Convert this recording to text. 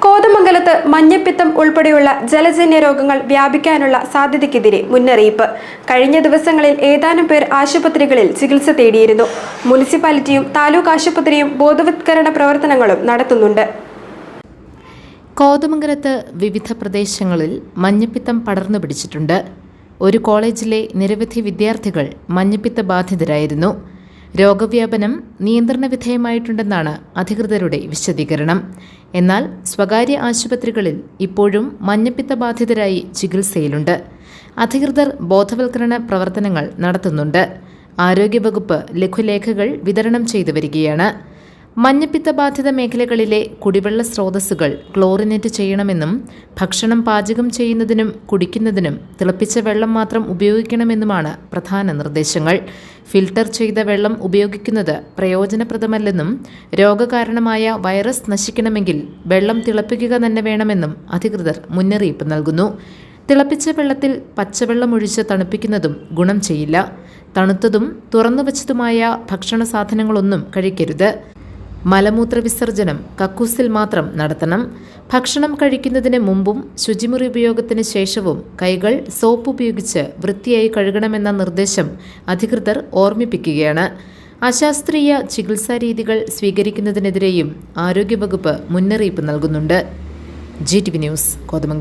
കോതമംഗലത്ത് മഞ്ഞപ്പിത്തം ഉൾപ്പെടെയുള്ള ജലജന്യ രോഗങ്ങൾ വ്യാപിക്കാനുള്ള സാധ്യതയ്ക്കെതിരെ മുന്നറിയിപ്പ്. കഴിഞ്ഞ ദിവസങ്ങളിൽ ഏതാനും പേർ ആശുപത്രികളിൽ ചികിത്സ തേടിയിരുന്നു. മുനിസിപ്പാലിറ്റിയും താലൂക്ക് ആശുപത്രിയും ബോധവത്കരണ പ്രവർത്തനങ്ങളും നടത്തുന്നുണ്ട്. കോതമംഗലത്ത് വിവിധ പ്രദേശങ്ങളിൽ മഞ്ഞപ്പിത്തം പടർന്നു പിടിച്ചിട്ടുണ്ട്. ഒരു കോളേജിലെ നിരവധി വിദ്യാർത്ഥികൾ മഞ്ഞപ്പിത്ത ബാധിതരായിരുന്നു. രോഗവ്യാപനം നിയന്ത്രണ വിധേയമായിട്ടുണ്ടെന്നാണ് അധികൃതരുടെ വിശദീകരണം. എന്നാൽ സ്വകാര്യ ആശുപത്രികളിൽ ഇപ്പോഴും മഞ്ഞപ്പിത്ത ബാധിതരായി ചികിത്സയിലുണ്ട്. അധികൃതർ ബോധവൽക്കരണ പ്രവർത്തനങ്ങൾ നടത്തുന്നുണ്ട്. ആരോഗ്യവകുപ്പ് ലഘുലേഖകൾ വിതരണം ചെയ്തു വരികയാണ്. മഞ്ഞപ്പിത്ത ബാധിത മേഖലകളിലെ കുടിവെള്ള സ്രോതസ്സുകൾ ക്ലോറിനേറ്റ് ചെയ്യണമെന്നും ഭക്ഷണം പാചകം ചെയ്യുന്നതിനും കുടിക്കുന്നതിനും തിളപ്പിച്ച വെള്ളം മാത്രം ഉപയോഗിക്കണമെന്നുമാണ് പ്രധാന നിർദ്ദേശങ്ങൾ. ഫിൽട്ടർ ചെയ്ത വെള്ളം ഉപയോഗിക്കുന്നത് പ്രയോജനപ്രദമല്ലെന്നും രോഗകാരണമായ വൈറസ് നശിക്കണമെങ്കിൽ വെള്ളം തിളപ്പിക്കുക തന്നെ വേണമെന്നും അധികൃതർ മുന്നറിയിപ്പ് നൽകുന്നു. തിളപ്പിച്ച വെള്ളത്തിൽ പച്ചവെള്ളം ഒഴിച്ച് തണുപ്പിക്കുന്നതും ഗുണം ചെയ്യില്ല. തണുത്തതും തുറന്നുവച്ചതുമായ ഭക്ഷണ സാധനങ്ങളൊന്നും കഴിക്കരുത്. മലമൂത്ര വിസർജനം കക്കൂസിൽ മാത്രം നടത്തണം. ഭക്ഷണം കഴിക്കുന്നതിന് മുമ്പും ശുചിമുറി ഉപയോഗത്തിന് ശേഷവും കൈകൾ സോപ്പ് ഉപയോഗിച്ച് വൃത്തിയായി കഴുകണമെന്ന നിർദ്ദേശം അധികൃതർ ഓർമ്മിപ്പിക്കുകയാണ്. അശാസ്ത്രീയ ചികിത്സാ രീതികൾ സ്വീകരിക്കുന്നതിനെതിരെയും ആരോഗ്യവകുപ്പ് മുന്നറിയിപ്പ് നൽകുന്നുണ്ട്. GTV news, Kothamangalam.